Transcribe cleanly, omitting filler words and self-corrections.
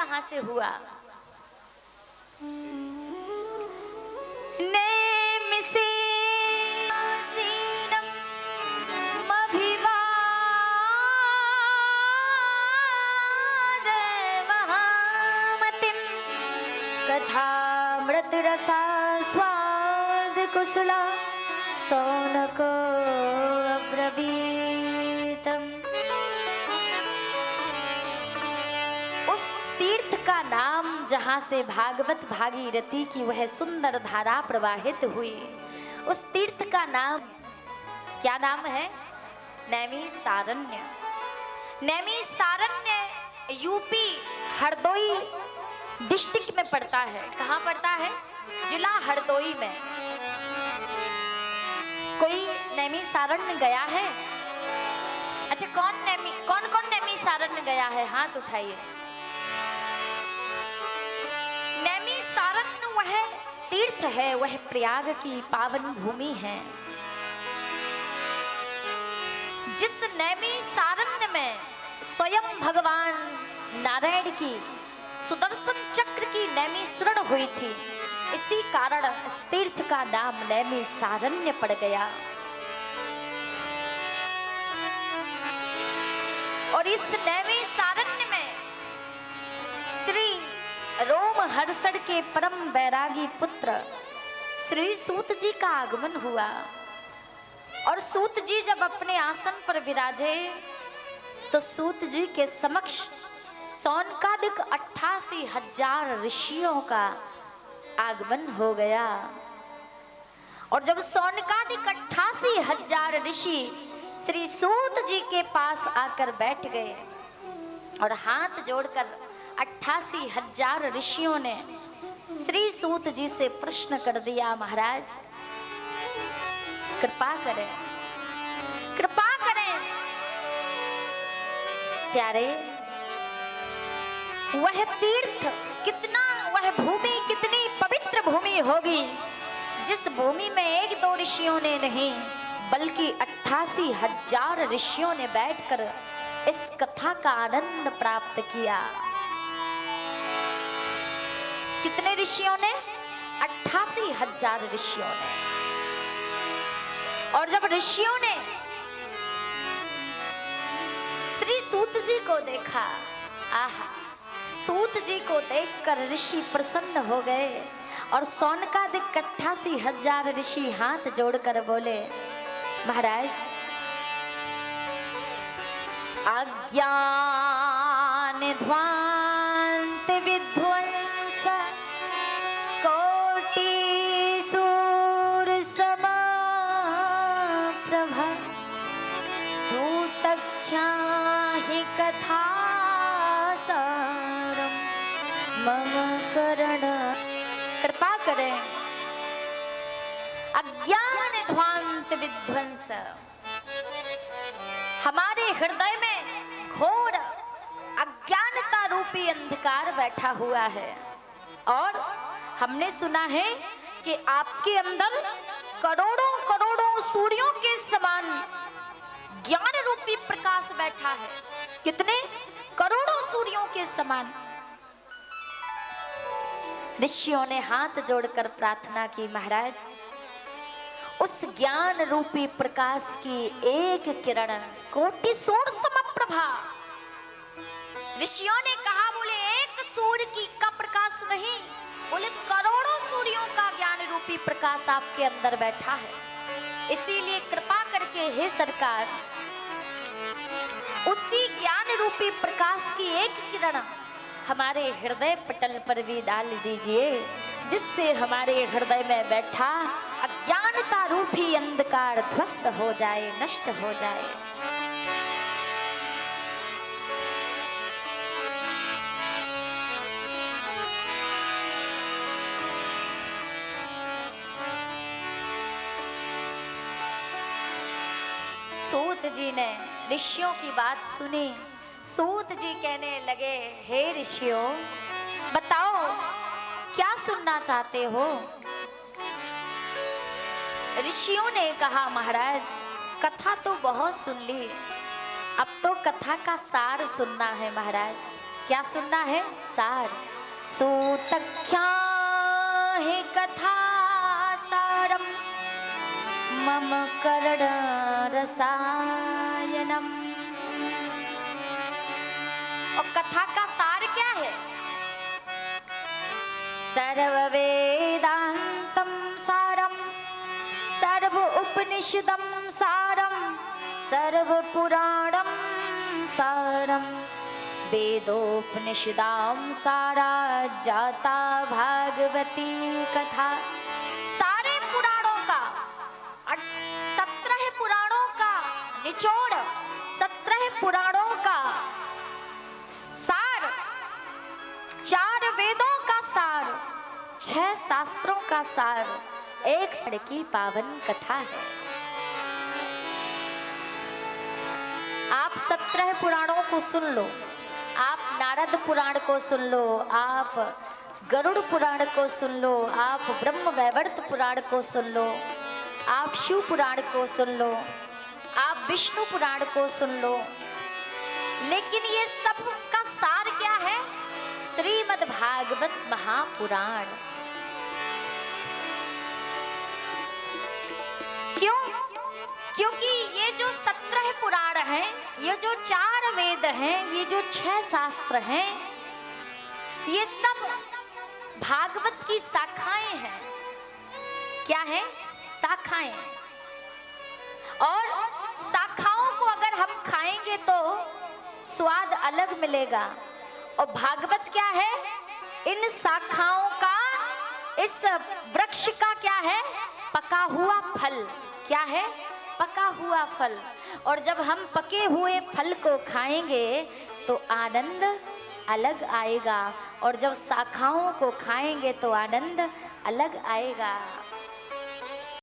कहां से हुआ? कथामृत रसा स्वाद कुशला सौनको अब्रवीतम। उस तीर्थ का नाम जहां से भागवत भागीरथी की वह सुंदर धारा प्रवाहित हुई, उस तीर्थ का नाम क्या नाम है? नैमिषारण्य। नैमिषारण्य यूपी हरदोई डिस्ट्रिक्ट में पड़ता है। कहाँ पड़ता है? जिला हरदोई में। कोई नैमिषारण्य गया है? अच्छा, कौन कौन नैमिषारण्य गया है? हाथ उठाइए। नैमिषारण्य वह तीर्थ है, वह प्रयाग की पावन भूमि है। जिस नैमिषारण्य में स्वयं भगवान नारायण की सुदर्शन चक्र की नैमिषरण हुई थी, इसी कारण इस तीर्थ का नाम नैमिषारण्य पड़ गया। और इस नैमिषारण्य में श्री रोमहर्षण के परम वैरागी पुत्र श्री सूत जी का आगमन हुआ। और सूत जी जब अपने आसन पर विराजे तो सूत जी के समक्ष सौनकादिक 88,000 ऋषियों का आगमन हो गया। और जब सौनकादिक 88,000 ऋषि श्री सूत जी के पास आकर बैठ गए और हाथ जोड़कर 88,000 ऋषियों ने श्री सूत जी से प्रश्न कर दिया, महाराज कृपा करें, कृपा करें। प्यारे, वह तीर्थ कितना, वह भूमि कितनी पवित्र भूमि होगी जिस भूमि में 1-2 ऋषियों ने नहीं बल्कि 88,000 ऋषियों ने बैठकर इस कथा का आनंद प्राप्त किया। कितने ऋषियों ने? 88,000 ऋषियों ने। और जब ऋषियों ने श्री सूत जी को देखा, आहा, सूत जी को देखकर ऋषि प्रसन्न हो गए और सौनकादिक 88,000 ऋषि हाथ जोड़कर बोले, महाराज अज्ञान ध्वांत विध्वंस कोटि सूर समप्रभा सूतख्या हि कथा मम करण। कृपा करें। अज्ञान ध्वांत विध्वंस, हमारे हृदय में घोर अज्ञानता रूपी अंधकार बैठा हुआ है और हमने सुना है कि आपके अंदर करोड़ों करोड़ों सूर्यों के समान ज्ञान रूपी प्रकाश बैठा है। कितने? करोड़ों सूर्यों के समान। ऋषियों ने हाथ जोड़कर प्रार्थना की, महाराज उस ज्ञान रूपी प्रकाश की एक किरण कोटि सूर्य समप्रभा। ऋषियों ने कहा, बोले एक सूर्य की का प्रकाश नहीं, बोले करोड़ों सूर्यों का ज्ञान रूपी प्रकाश आपके अंदर बैठा है। इसीलिए कृपा करके हे सरकार, उसी ज्ञान रूपी प्रकाश की एक किरण हमारे हृदय पटल पर भी डाल दीजिए, जिससे हमारे हृदय में बैठा अज्ञानता रूपी अंधकार ध्वस्त हो जाए, नष्ट हो जाए। सूत जी ने ऋषियों की बात सुनी। सूत जी कहने लगे, हे ऋषियों बताओ क्या सुनना चाहते हो? ऋषियों ने कहा, महाराज कथा तो बहुत सुन ली, अब तो कथा का सार सुनना है। महाराज क्या सुनना है? सार। सूतख्या हि कथा सारम मम कर्ण रसायनम। और कथा का सार क्या है? सर्व वेदांतम सारम सर्व उपनिषदम सारम सर्व पुराणम सारम वेदोपनिषदाम सारा जाता भागवती कथा। सारे पुराणों का 17 पुराणों का निचोड़, 17 पुराणों का सार, 4 वेदों का सार, 6 शास्त्रों का सार एक की पावन कथा है। आप 17 पुराणों को सुन लो, आप नारद पुराण को सुन लो, आप गरुड़ पुराण को सुन लो, आप ब्रह्म वैवर्त पुराण को सुन लो, आप शिव पुराण को सुन लो, आप विष्णु पुराण को सुन लो, लेकिन ये सब का सार क्या है? श्रीमद् भागवत महापुराण। क्यों? क्योंकि ये जो 17 पुराण हैं, ये जो 4 वेद हैं, ये जो 6 शास्त्र हैं, ये सब भागवत की शाखाएं हैं। क्या है? शाखाएं। और शाखाओं को अगर हम खाएंगे तो स्वाद अलग मिलेगा। और भागवत क्या है? इन शाखाओं का, इस वृक्ष का क्या है? पका हुआ फल। क्या है? पका हुआ फल। और जब हम पके हुए फल को खाएंगे तो आनंद अलग आएगा, और जब शाखाओं को खाएंगे तो आनंद अलग आएगा।